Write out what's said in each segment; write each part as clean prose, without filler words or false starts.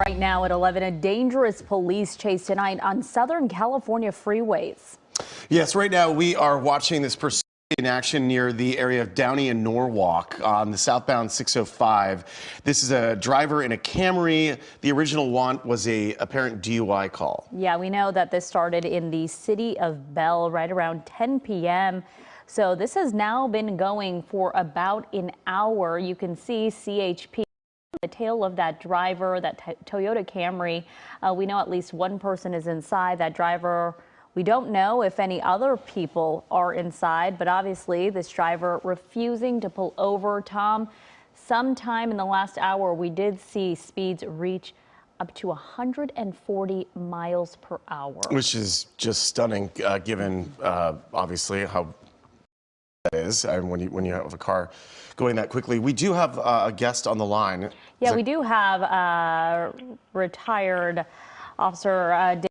Right now at 11, a dangerous police chase tonight on Southern California freeways. Yes, right now we are watching this pursuit in action near the area of Downey and Norwalk on the southbound 605. This is a driver in a Camry. The original want was a apparent DUI call. Yeah, we know that this started in the city of Bell right around 10 p.m. So this has now been going for about an hour. You can see CHP. The tail of that driver, that Toyota Camry. We know at least one person is inside. That driver, we don't know if any other people are inside, but obviously this driver refusing to pull over. Tom, sometime in the last hour, we did see speeds reach up to 140 miles per hour. Which is just stunning, given obviously how that is when you have a car going that quickly. We do have a guest on the line. Yeah, we do have retired Officer Dave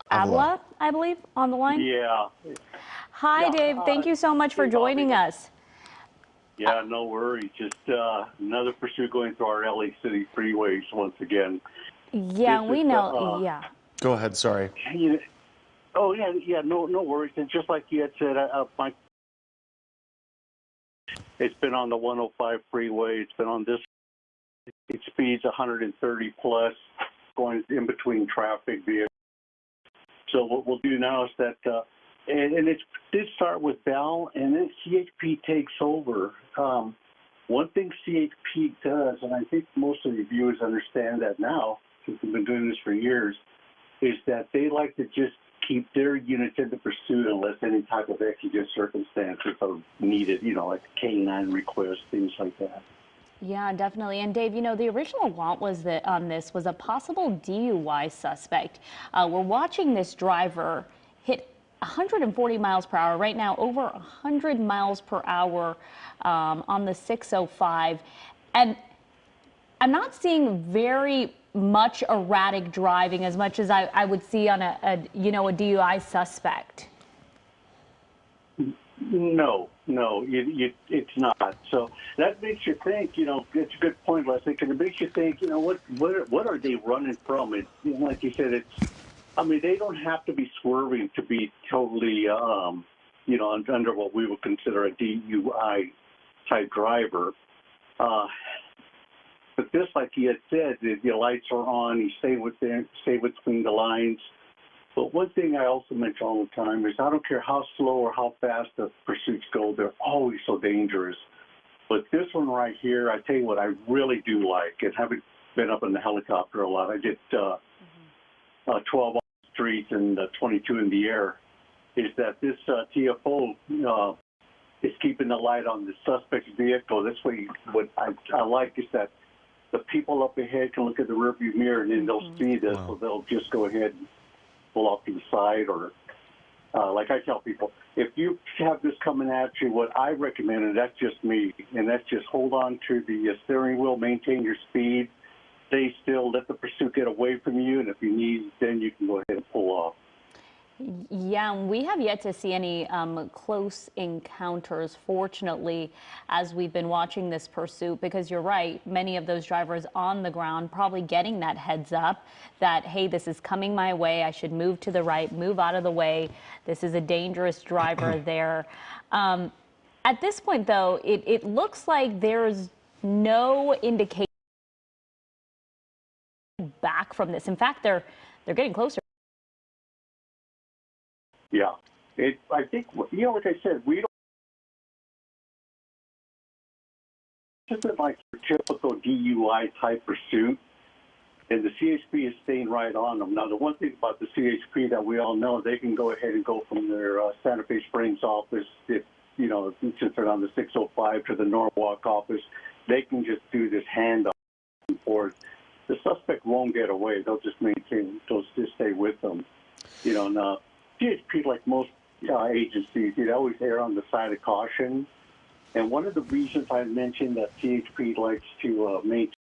Avila, I believe, on the line. Yeah. Hi, Dave. Thank you so much for joining us. Yeah, no worries. Just another pursuit going through our LA City freeways once again. Yeah, we know. Yeah. Go ahead. Sorry. Oh yeah. No worries. And just like you had said, it's been on the 105 freeway. It's been on this. It speeds 130 plus, going in between traffic vehicles. So what we'll do now is that, and it did start with Bell, and then CHP takes over. One thing CHP does, and I think most of the viewers understand that now, since we've been doing this for years, is that they like to just keep their units in the pursuit unless any type of exigent circumstances are needed, like K9 requests, things like that. Yeah, definitely. And Dave, the original want was that on this was a possible DUI suspect. We're watching this driver hit 140 miles per hour right now, over 100 miles per hour on the 605. And I'm not seeing very much erratic driving as much as I would see on a DUI suspect. No, it's not. So that makes you think, it's a good point, Leslie, because it makes you think, what are they running from? It, like you said, they don't have to be swerving to be totally, under what we would consider a DUI type driver. But this, like he had said, the lights are on, you stay between the lines. But one thing I also mention all the time is I don't care how slow or how fast the pursuits go, they're always so dangerous. But this one right here, I tell you what I really do like, and having been up in the helicopter a lot, I did 12 on the streets and 22 in the air, is that this TFO is keeping the light on the suspect's vehicle. This way, what I like is that the people up ahead can look at the rearview mirror and then they'll see this, so they'll just go ahead and pull off to the side. Or like I tell people, if you have this coming at you, what I recommend, and that's just me, and that's just hold on to the steering wheel, maintain your speed, stay still, let the pursuit get away from you, and if you need, then you can go ahead and pull off. Yeah, we have yet to see any close encounters, fortunately, as we've been watching this pursuit, because you're right, many of those drivers on the ground probably getting that heads up that, hey, this is coming my way, I should move to the right, move out of the way, this is a dangerous driver there. At this point, though, it looks like there's no indication back from this. In fact, they're getting closer. Yeah, I think, like I said, we don't. This isn't like your typical DUI type pursuit, and the CHP is staying right on them. Now, the one thing about the CHP that we all know, they can go ahead and go from their Santa Fe Springs office, if since they're on the 605 to the Norwalk office, they can just do this handoff and forth. The suspect won't get away; they'll just they'll just stay with them. And CHP, like most agencies, always err on the side of caution. And one of the reasons I mentioned that CHP likes to maintain,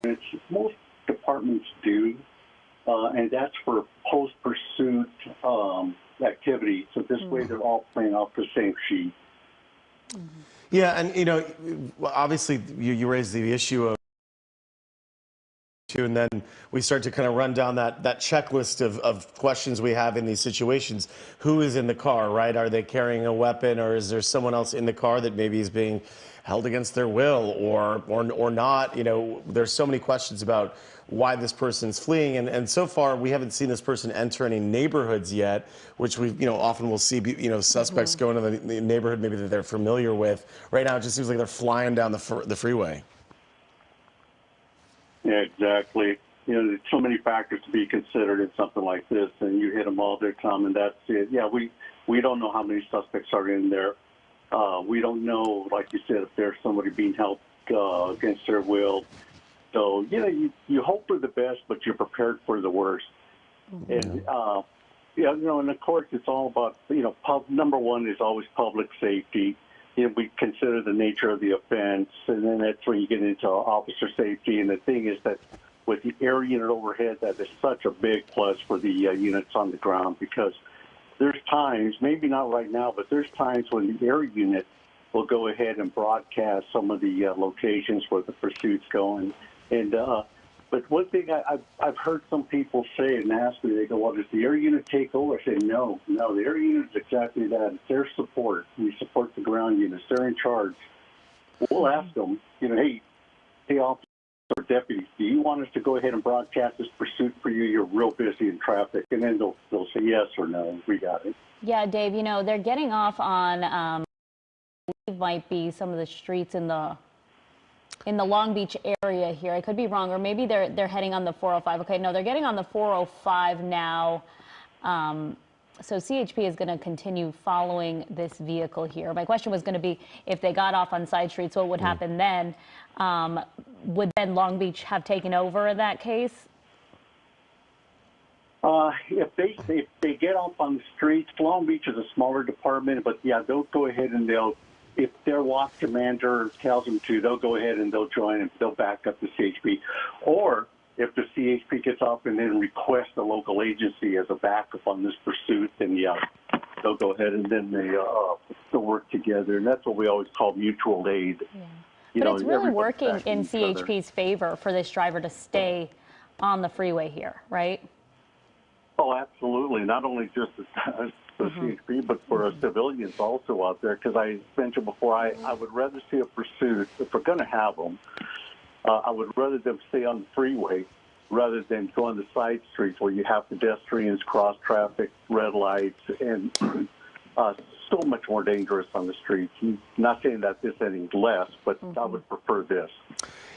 it's most departments do, and that's for post-pursuit activity. So this way they're all playing off the same sheet. Yeah, and obviously you raised the issue of and then we start to kind of run down that checklist of questions we have in these situations. Who is in the car, right? Are they carrying a weapon, or is there someone else in the car that maybe is being held against their will or not? You know, there's so many questions about why this person's fleeing, and so far we haven't seen this person enter any neighborhoods yet, which we often will see suspects go into the neighborhood maybe that they're familiar with. Right now it just seems like they're flying down the freeway. Yeah, exactly. There's so many factors to be considered in something like this, and you hit them all there, Tom, and that's it. Yeah, we don't know how many suspects are in there. We don't know, like you said, if there's somebody being held against their will. So, you hope for the best, but you're prepared for the worst. And, and of course, it's all about, number one is always public safety. We consider the nature of the offense, and then that's when you get into officer safety. And the thing is that with the air unit overhead, that is such a big plus for the units on the ground, because there's times, maybe not right now, but there's times when the air unit will go ahead and broadcast some of the locations where the pursuit's going. And but one thing I've heard some people say and ask me, they go, well, does the air unit take over? I say, no, the air unit is exactly that. It's their support. We support the ground units. They're in charge. We'll ask them, hey, officer or deputies, do you want us to go ahead and broadcast this pursuit for you? You're real busy in traffic. And then they'll say yes or no. We got it. Yeah, Dave, they're getting off on, I believe might be some of the streets in the Long Beach area here. I could be wrong, or maybe they're heading on the 405. Okay, no, they're getting on the 405 now. So CHP is going to continue following this vehicle here. My question was going to be, if they got off on side streets, what would happen then? Would then Long Beach have taken over in that case? If they get off on the streets, Long Beach is a smaller department, but yeah, they'll go ahead and if their walk commander tells them to, they'll go ahead and they'll join and they'll back up the CHP. Or if the CHP gets off and then requests a local agency as a backup on this pursuit, then yeah, they'll go ahead and then they'll work together. And that's what we always call mutual aid. Yeah. But it's really working in CHP's favor for this driver to stay on the freeway here, right? Oh, absolutely. Not only just the CHP, but for civilians also out there. Because I mentioned before, I would rather see a pursuit, if we're going to have them, I would rather them stay on the freeway rather than go on the side streets where you have pedestrians, cross traffic, red lights, and so much more dangerous on the streets. Not saying that this any less, but I would prefer this.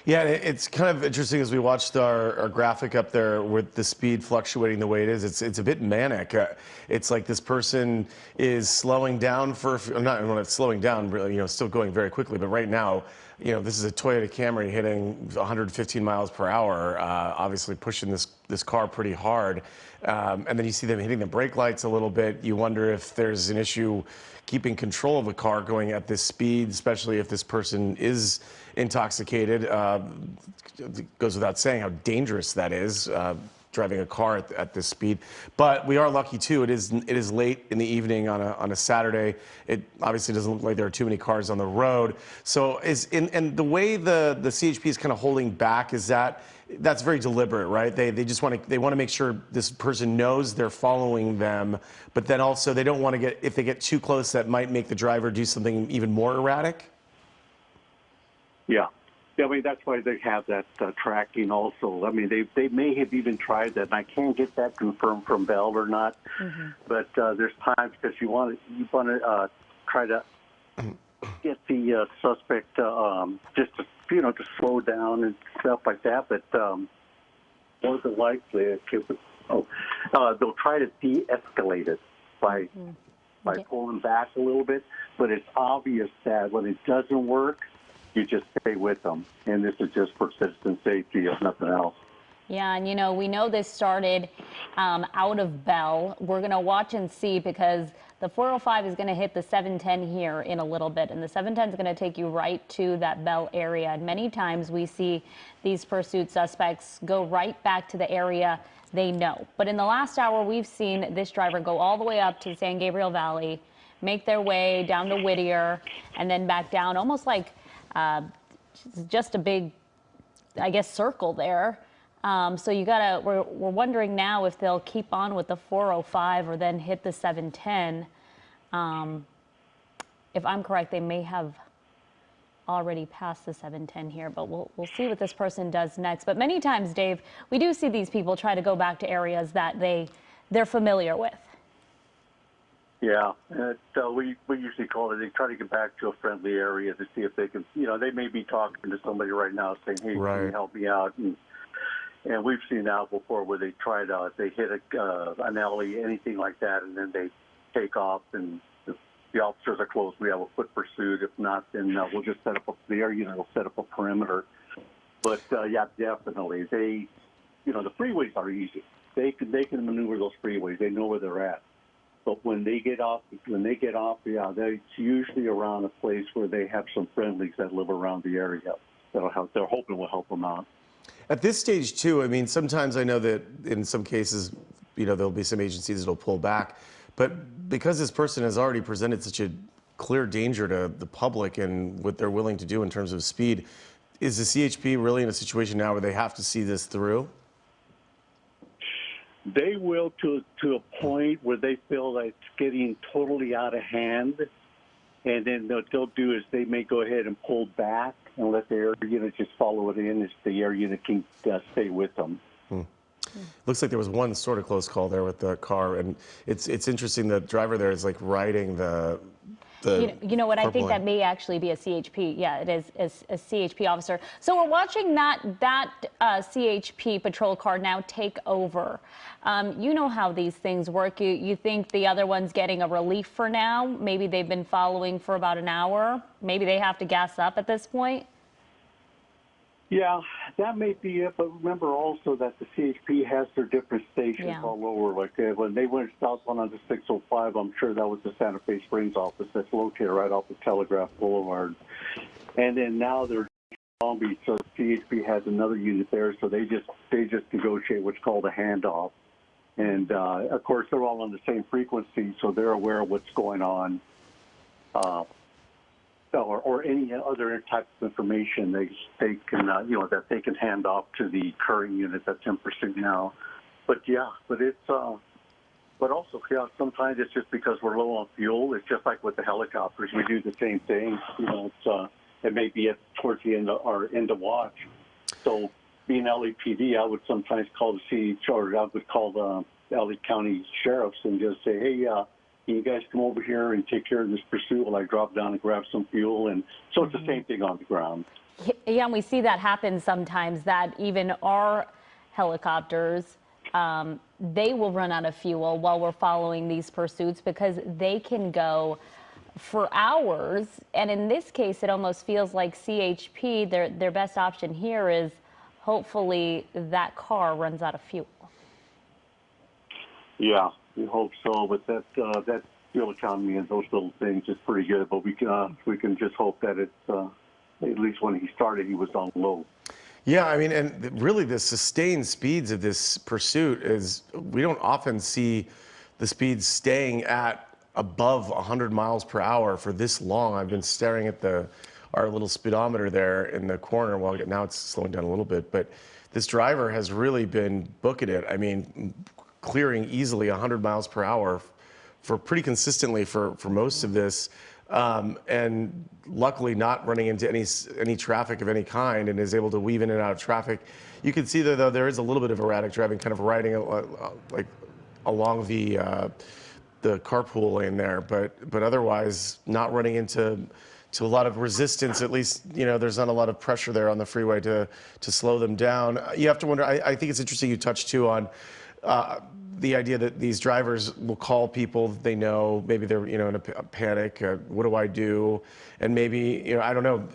Yeah, it's kind of interesting as we watched our graphic up there with the speed fluctuating the way it is. It's a bit manic. It's like this person is slowing down not slowing down, really, still going very quickly. But right now, this is a Toyota Camry hitting 115 miles per hour, obviously pushing this car pretty hard. And then you see them hitting the brake lights a little bit. You wonder if there's an issue keeping control of a car going at this speed, especially if this person is intoxicated. It goes without saying how dangerous that is, driving a car at this speed. But we are lucky too. It is late in the evening on a Saturday. It obviously doesn't look like there are too many cars on the road. So and the way the CHP is kind of holding back is that's very deliberate, right? They just want to make sure this person knows they're following them, but then also they don't want to if they get too close, that might make the driver do something even more erratic. Yeah. I mean, that's why they have that tracking also. I mean, they may have even tried that, and I can't get that confirmed from Bell or not. But there's times because you want to try to get the suspect just to slow down and stuff like that. But more than likely, they'll try to de-escalate it by pulling back a little bit. But it's obvious that when it doesn't work, you just stay with them. And this is just for citizen safety, if nothing else. Yeah, and we know this started out of Bell. We're going to watch and see, because the 405 is going to hit the 710 here in a little bit, and the 710 is going to take you right to that Bell area. And many times we see these pursuit suspects go right back to the area they know. But in the last hour, we've seen this driver go all the way up to the San Gabriel Valley, make their way down to Whittier, and then back down, almost like just a big, I guess, circle there. So we're wondering now if they'll keep on with the 405 or then hit the 710. If I'm correct, they may have already passed the 710 here, but we'll see what this person does next. But many times, Dave, we do see these people try to go back to areas that they're familiar with. Yeah, we usually call it, they try to get back to a friendly area to see if they can, they may be talking to somebody right now saying, hey, Right. can you help me out? And we've seen that before where they they hit an alley, anything like that, and then they take off, and if the officers are close, we have a foot pursuit. If not, then we'll just set up the air unit will set up a perimeter. But yeah, definitely, the freeways are easy. They can maneuver those freeways. They know where they're at. But when they get off, yeah, it's usually around a place where they have some friendlies that live around the area that'll help. They're hoping will help them out. At this stage, too, I mean, sometimes I know that in some cases, there'll be some agencies that'll pull back. But because this person has already presented such a clear danger to the public and what they're willing to do in terms of speed, is the CHP really in a situation now where they have to see this through? They will to a point where they feel that it's getting totally out of hand. And then what they'll do is they may go ahead and pull back and let the air unit just follow it in as the air unit can stay with them. Looks like there was one sort of close call there with the car, and it's interesting. The driver there is like riding the You know what? I think carpooling. that may actually be a CHP. Yeah, it is a CHP officer. So we're watching that CHP patrol car now take over. You know how these things work. You think the other one's getting a relief for now? Maybe they've been following for about an hour. Maybe they have to gas up at this point. Yeah, that may be it. But remember also that the CHP has their different stations all over. Like when they went southbound on the 605, I'm sure that was the Santa Fe Springs office that's located right off of Telegraph Boulevard. And then now they're in Long Beach, so CHP has another unit there. So they just negotiate what's called a handoff. And of course, they're all on the same frequency, so they're aware of what's going on. Or any other type of information they can that they can hand off to the current unit that's in pursuit now. But it's but also sometimes it's just because we're low on fuel. It's just like with the helicopters, we do the same thing. It may be towards the end of our end of watch. So being LAPD, I would sometimes call the CH or I would call the LA County sheriffs and just say, hey. Can you guys come over here and take care of this pursuit while I drop down and grab some fuel? And so it's the same thing on the ground. Yeah, and we see that happen sometimes, that even our helicopters, they will run out of fuel while we're following these pursuits because they can go for hours. And in this case, it almost feels like CHP, their best option here is hopefully that car runs out of fuel. Yeah. We hope so, but that fuel economy and those little things is pretty good. But we can just hope that it's at least when he started, he was on low. Yeah, I mean, and really the sustained speeds of this pursuit is we don't often see the speeds staying at above 100 miles per hour for this long. I've been staring at our little speedometer there in the corner. Well, now it's slowing down a little bit, but this driver has really been booking it. I mean, clearing easily 100 miles per hour for pretty consistently for most of this, and luckily not running into any traffic of any kind, and is able to weave in and out of traffic. You can see though there is a little bit of erratic driving, kind of riding like along the carpool lane there, but otherwise not running into a lot of resistance. At least there's not a lot of pressure there on the freeway to slow them down. You have to wonder. I think it's interesting you touched too on the idea that these drivers will call people that they know, maybe they're in a panic. What do I do? And maybe I don't know.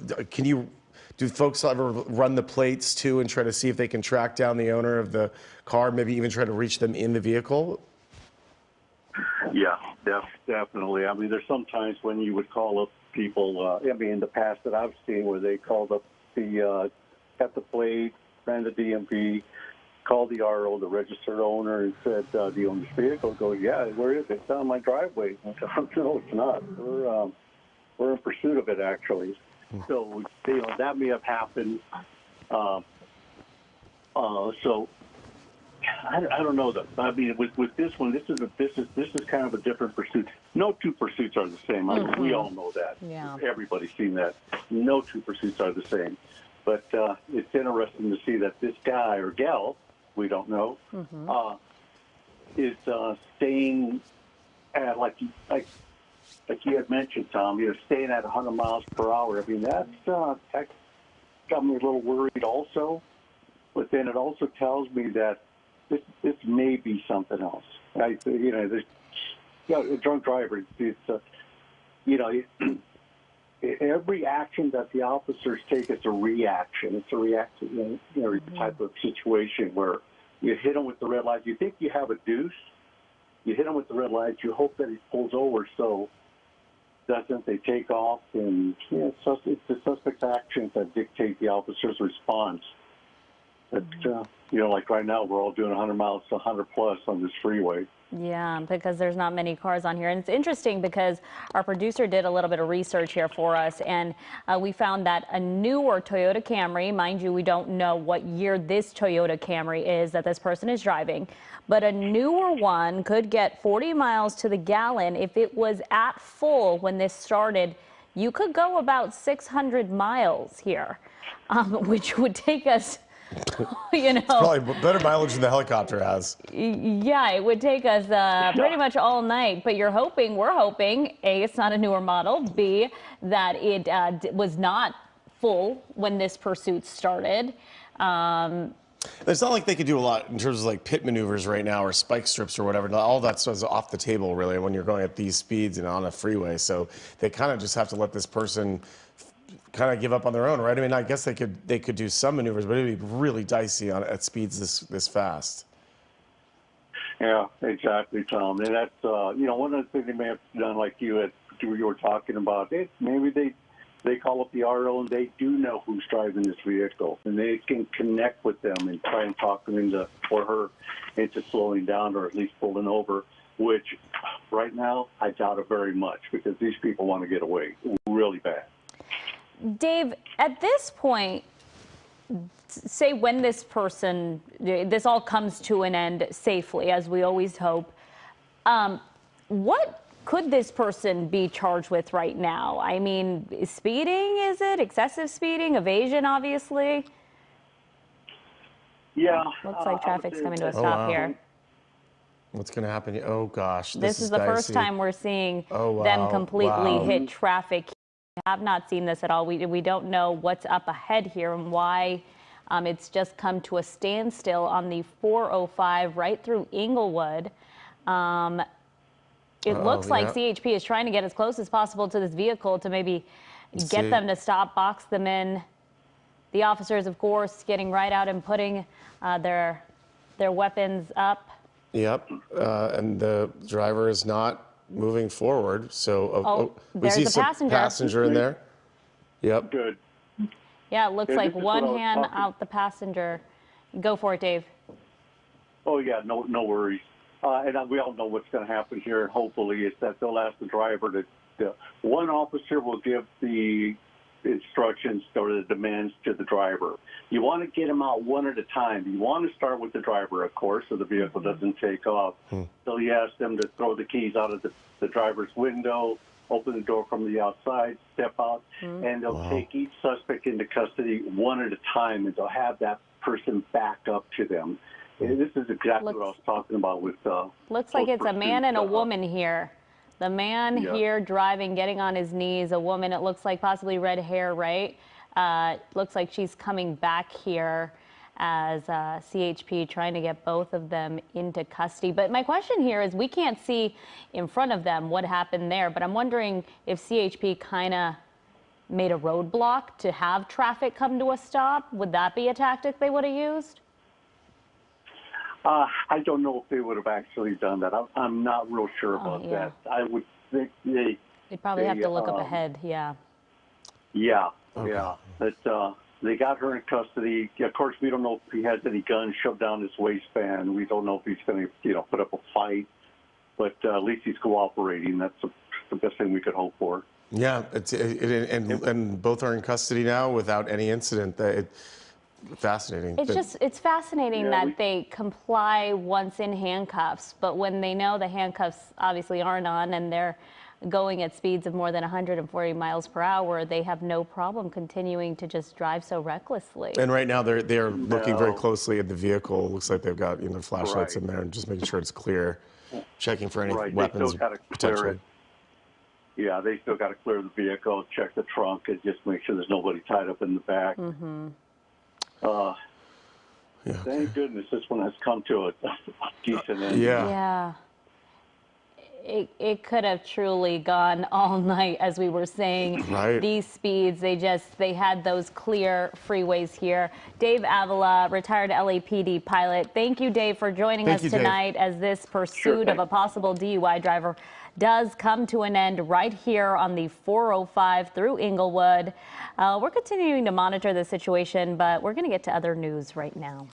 Do folks ever run the plates too and try to see if they can track down the owner of the car? Maybe even try to reach them in the vehicle. Yeah, definitely. I mean, there's sometimes when you would call up people. I mean, in the past that I've seen where they called up got the plate, ran the DMV. Called the RO, the registered owner, and said, "Do you own this vehicle?" Go, "Yeah, where is it?" "It's on my driveway." I said, "No, it's not. We're in pursuit of it, actually." So that may have happened. So I don't know though. I mean, with this one, this is kind of a different pursuit. No two pursuits are the same. I mean, we all know that. Yeah. Everybody's seen that. No two pursuits are the same. But it's interesting to see that this guy or gal, we don't know, is staying at like you had mentioned, Tom. You're staying at 100 miles per hour. I mean, that got me a little worried also. But then it also tells me that this may be something else. A drunk driver. Every action that the officers take is a reaction. It's a reaction, type of situation where you hit them with the red light. You think you have a deuce. You hit him with the red light. You hope that he pulls over. So doesn't they take off? And it's the suspect's actions that dictate the officer's response. But like right now, we're all doing 100 miles to 100 plus on this freeway. Yeah, because there's not many cars on here. And it's interesting because our producer did a little bit of research here for us, and we found that a newer Toyota Camry, mind you, we don't know what year this Toyota Camry is that this person is driving, but a newer one could get 40 miles to the gallon. If it was at full when this started, you could go about 600 miles here, which would take us It's probably better mileage than the helicopter has. Yeah, it would take us pretty much all night, but we're hoping, A, it's not a newer model, B, that it was not full when this pursuit started. It's not like they could do a lot in terms of like pit maneuvers right now or spike strips or whatever. All that stuff is off the table really when you're going at these speeds and on a freeway. So they kind of just have to let this person kind of give up on their own, right? I mean, I guess they could do some maneuvers, but it'd be really dicey at speeds this fast. Yeah, exactly, Tom. And that's one of the things they may have done, like you were talking about. Maybe they call up the RO and they do know who's driving this vehicle, and they can connect with them and try and talk them into slowing down or at least pulling over. Which, right now, I doubt it very much because these people want to get away really bad. Dave, at this point, say when this all comes to an end safely, as we always hope, what could this person be charged with right now? I mean, speeding, is it? Excessive speeding, evasion, obviously? Yeah. Looks like traffic's coming to a stop here. What's going to happen? Oh, gosh. This is the first time we're seeing them completely hit traffic. We have not seen this at all. We don't know what's up ahead here and why it's just come to a standstill on the 405 right through Inglewood. It looks like CHP is trying to get as close as possible to this vehicle to maybe get them to stop, box them in. The officers, of course, getting right out and putting their weapons up. Yep, and the driver is not moving forward, so we see some passenger in there. Yep. Good. Yeah, it looks like one hand out the passenger. Go for it, Dave. Oh yeah, no worries. And we all know what's going to happen here. Hopefully, is that they'll ask the driver to. One officer will give the instructions or the demands to the driver. You want to get them out one at a time. You want to start with the driver, of course, so the vehicle doesn't take off. So you ask them to throw the keys out of the driver's window, open the door from the outside, step out, and they'll take each suspect into custody one at a time, and they'll have that person back up to them. And this is exactly what I was talking about with. Looks like it's a man and a woman here. The man here driving, getting on his knees, a woman, it looks like possibly red hair, right? Looks like she's coming back here as CHP trying to get both of them into custody. But my question here is, we can't see in front of them what happened there, but I'm wondering if CHP kind of made a roadblock to have traffic come to a stop. Would that be a tactic they would have used? I don't know if they would have actually done that. I'm not real sure about that. I would think they'd probably have to look up ahead. Yeah. Yeah. But they got her in custody. Of course, we don't know if he has any guns shoved down his waistband. We don't know if he's going to, put up a fight. But at least he's cooperating. That's the best thing we could hope for. Yeah, and both are in custody now without any incident. fascinating. It's fascinating Yeah, that they comply once in handcuffs, but when they know the handcuffs obviously aren't on and they're going at speeds of more than 140 miles per hour, they have no problem continuing to just drive so recklessly. And right now they're looking very No. closely at the vehicle. It looks like they've got flashlights Right. in there and just making sure it's clear, checking for any Right. weapons They still got to clear potentially. it. Yeah, they still got to clear the vehicle, check the trunk, and just make sure there's nobody tied up in the back. Yeah. Thank goodness this one has come to a decent end. Yeah. It could have truly gone all night, as we were saying. Right. These speeds, they had those clear freeways here. Dave Avila, retired LAPD pilot. Thank you, Dave, for joining us tonight as this pursuit of a possible DUI driver does come to an end right here on the 405 through Inglewood. We're continuing to monitor the situation, but we're going to get to other news right now.